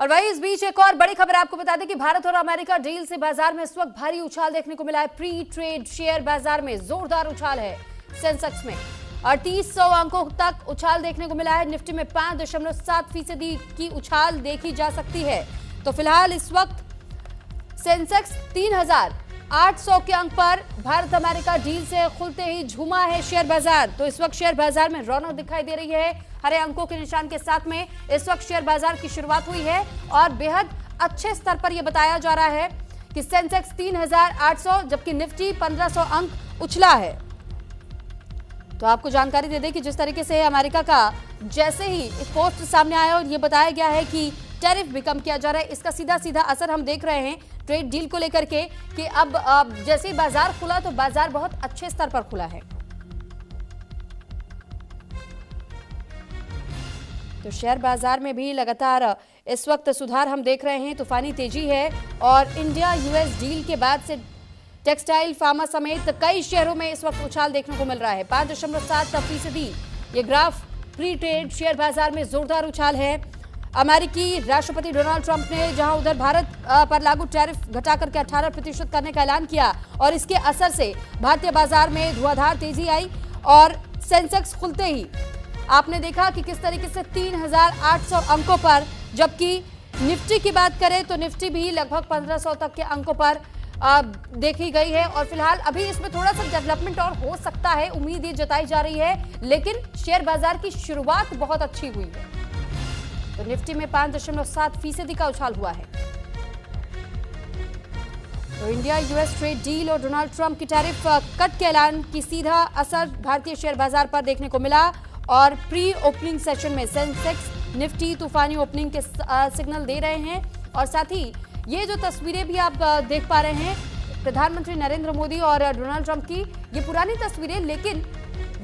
और वही इस बीच एक और बड़ी खबर आपको बता दें कि भारत और अमेरिका डील से बाजार में इस वक्त भारी उछाल देखने को मिला है। प्री ट्रेड शेयर बाजार में जोरदार उछाल है। सेंसेक्स में 3800 अंकों तक उछाल देखने को मिला है। निफ्टी में 5.7% की उछाल देखी जा सकती है। तो फिलहाल इस वक्त सेंसेक्स 3800 के अंक पर भारत अमेरिका डील से खुलते ही झूमा है शेयर बाजार। तो इस वक्त शेयर बाजार में रौनक दिखाई दे रही है। हरे अंकों के निशान के साथ में इस वक्त शेयर बाजार की शुरुआत हुई है और बेहद अच्छे स्तर पर यह बताया जा रहा है कि सेंसेक्स 3800 जबकि निफ्टी 1500 अंक उछला है। तो आपको जानकारी दे दें कि जिस तरीके से अमेरिका का जैसे ही एक पोस्ट सामने आया और ये बताया गया है कि टैरिफ भी कम किया जा रहा है, इसका सीधा सीधा असर हम देख रहे हैं ट्रेड डील को लेकर के कि अब जैसे ही बाजार खुला तो बाजार बहुत अच्छे स्तर पर खुला है। तो शेयर बाजार में भी लगातार इस वक्त सुधार हम देख रहे हैं। तूफानी तेजी है और इंडिया यूएस डील के बाद से टेक्सटाइल, फार्मा समेत कई शेयरों में इस वक्त उछाल देखने को मिल रहा है। 5.7% ये ग्राफ प्री ट्रेड शेयर बाजार में जोरदार उछाल है। अमेरिकी राष्ट्रपति डोनाल्ड ट्रंप ने जहां उधर भारत पर लागू टैरिफ घटाकर के 18% करने का ऐलान किया और इसके असर से भारतीय बाजार में धुआंधार तेजी आई और सेंसेक्स खुलते ही आपने देखा कि किस तरीके से 3800 अंकों पर, जबकि निफ्टी की बात करें तो निफ्टी भी लगभग 1500 तक के अंकों पर देखी गई है। और फिलहाल अभी इसमें थोड़ा सा डेवलपमेंट और हो सकता है, उम्मीद ये जताई जा रही है, लेकिन शेयर बाजार की शुरुआत बहुत अच्छी हुई है। तो निफ्टी में 5.7% का उछाल हुआ है। तो इंडिया यूएस ट्रेड डील और डोनाल्ड ट्रंप की टैरिफ कट के ऐलान की सीधा असर भारतीय शेयर बाजार पर देखने को मिला और प्री ओपनिंग सेशन में सेंसेक्स, निफ्टी तूफानी ओपनिंग के सिग्नल दे रहे हैं। और साथ ही ये जो तस्वीरें भी आप देख पा रहे हैं प्रधानमंत्री नरेंद्र मोदी और डोनाल्ड ट्रंप की, ये पुरानी तस्वीरें, लेकिन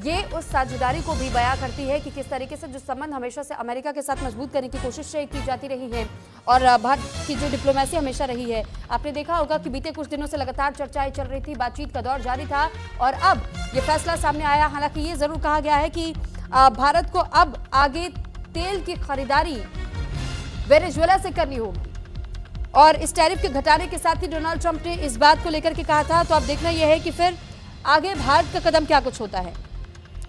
ये उस साझेदारी को भी बयां करती है कि किस तरीके से जो संबंध हमेशा से अमेरिका के साथ मजबूत करने की कोशिश की जाती रही है और भारत की जो डिप्लोमेसी हमेशा रही है। आपने देखा होगा कि बीते कुछ दिनों से लगातार चर्चाएं चल रही थी, बातचीत का दौर जारी था और अब ये फैसला सामने आया। हालांकि ये जरूर कहा गया है कि भारत को अब आगे तेल की खरीदारी वेनेजुएला से करनी होगी और इस टैरिफ के घटाने के साथ ही डोनाल्ड ट्रंप ने इस बात को लेकर के कहा था। तो अब देखना यह है कि फिर आगे भारत का कदम क्या कुछ होता है।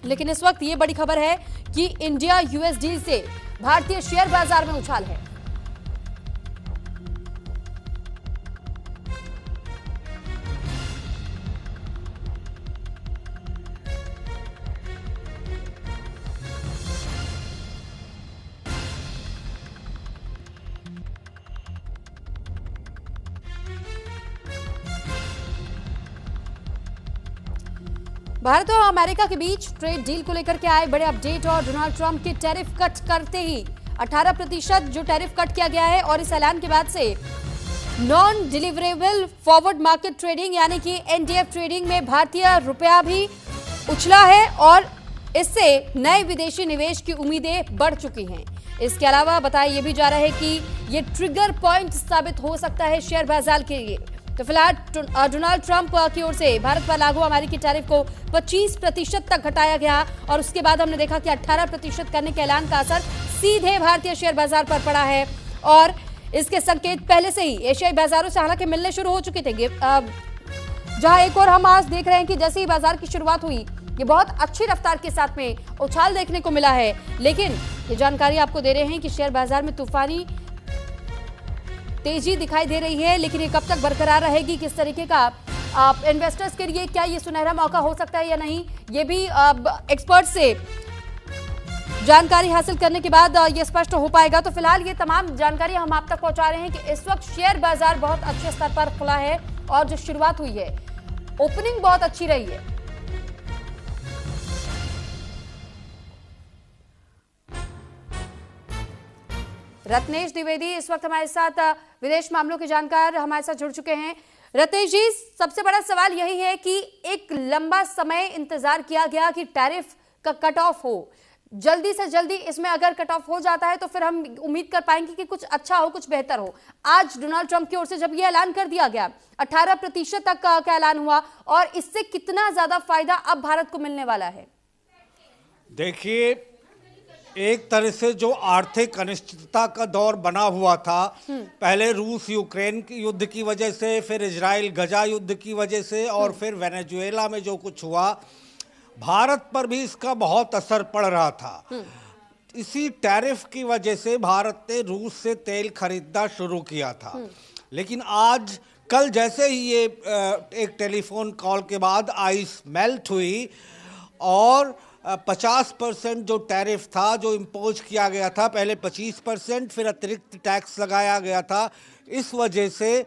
लेकिन इस वक्त ये बड़ी खबर है कि इंडिया यूएस डील से भारतीय शेयर बाजार में उछाल है। भारत और अमेरिका के बीच ट्रेड डील को लेकर के आए बड़े अपडेट और डोनाल्ड ट्रंप के टैरिफ कट करते ही 18% जो टैरिफ कट किया गया है और इस ऐलान के बाद से non deliverable forward market trading यानी कि एनडीएफ ट्रेडिंग में भारतीय रुपया भी उछला है और इससे नए विदेशी निवेश की उम्मीदें बढ़ चुकी हैं। इसके अलावा बताया यह भी जा रहा है कि ये ट्रिगर पॉइंट साबित हो सकता है शेयर बाजार के लिए। तो फिलहाल डोनाल्ड ट्रंप की ओर से भारत पर लागू अमेरिकी टैरिफ को 25% तक घटाया गया और उसके बाद हमने देखा कि 18% करने के ऐलान का असर सीधे भारतीय शेयर बाजार पर पड़ा है और इसके संकेत पहले से ही एशियाई बाजारों से हालांकि मिलने शुरू हो चुके थे। जहां एक और हम आज देख रहे हैं कि जैसे ही बाजार की शुरुआत हुई ये बहुत अच्छी रफ्तार के साथ में उछाल देखने को मिला है। लेकिन ये जानकारी आपको दे रहे हैं कि शेयर बाजार में तूफानी तेजी दिखाई दे रही है, लेकिन ये कब तक बरकरार रहेगी, किस तरीके का इन्वेस्टर्स के लिए क्या ये सुनहरा मौका हो सकता है या नहीं, ये भी एक्सपर्ट से जानकारी हासिल करने के बाद ये स्पष्ट हो पाएगा। तो फिलहाल ये तमाम जानकारी हम आप तक पहुंचा रहे हैं कि इस वक्त शेयर बाजार बहुत अच्छे स्तर पर खुला है और जो शुरुआत हुई है ओपनिंग बहुत अच्छी रही है। रत्नेश द्विवेदी इस वक्त हमारे साथ विदेश मामलों के जानकार हमारे साथ जुड़ चुके हैं। रत्नेश जी, सबसे बड़ा सवाल यही है कि एक लंबा समय इंतजार किया गया कि टैरिफ का कट ऑफ हो, जल्दी से जल्दी इसमें अगर कट ऑफ हो जाता है तो फिर हम उम्मीद कर पाएंगे कि कुछ अच्छा हो, कुछ बेहतर हो। आज डोनाल्ड ट्रंप की ओर से जब यह ऐलान कर दिया गया 18% तक का ऐलान हुआ और इससे कितना ज्यादा फायदा अब भारत को मिलने वाला है? देखिए, एक तरह से जो आर्थिक अनिश्चितता का दौर बना हुआ था, पहले रूस यूक्रेन की युद्ध की वजह से, फिर इजराइल गजा युद्ध की वजह से, और फिर वेनेजुएला में जो कुछ हुआ, भारत पर भी इसका बहुत असर पड़ रहा था। इसी टैरिफ की वजह से भारत ने रूस से तेल खरीदना शुरू किया था। लेकिन आज कल जैसे ही ये एक टेलीफोन कॉल के बाद आइस मेल्ट हुई और 50% जो टैरिफ था, जो इम्पोज किया गया था, पहले 25%, फिर अतिरिक्त टैक्स लगाया गया था। इस वजह से,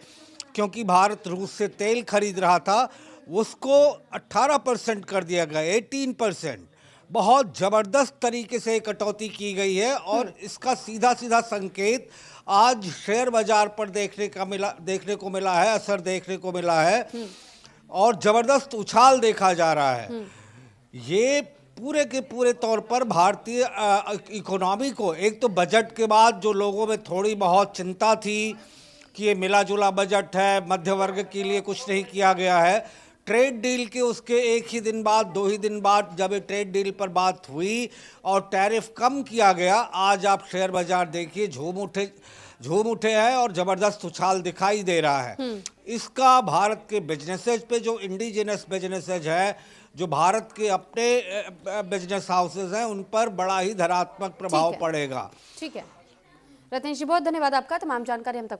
क्योंकि भारत रूस से तेल खरीद रहा था, उसको 18% कर दिया गया, 18%। बहुत ज़बरदस्त तरीके से कटौती की गई है और इसका सीधा सीधा संकेत आज शेयर बाजार पर देखने को मिला है, असर देखने को मिला है और ज़बरदस्त उछाल देखा जा रहा है। ये पूरे के पूरे तौर पर भारतीय इकोनॉमी को, एक तो बजट के बाद जो लोगों में थोड़ी बहुत चिंता थी कि ये मिला जुला बजट है, मध्य वर्ग के लिए कुछ नहीं किया गया है, ट्रेड डील के उसके एक ही दिन बाद, 2 ही दिन बाद जब ये ट्रेड डील पर बात हुई और टैरिफ कम किया गया, आज आप शेयर बाजार देखिए झूम उठे हैं और ज़बरदस्त उछाल दिखाई दे रहा है। इसका भारत के बिजनेसेज पे, जो इंडिजिनस बिजनेसेज है, जो भारत के अपने बिजनेस हाउसेज हैं, उन पर बड़ा ही धनात्मक प्रभाव पड़ेगा। ठीक है रत्नेश जी, बहुत धन्यवाद आपका, तमाम जानकारी हम तक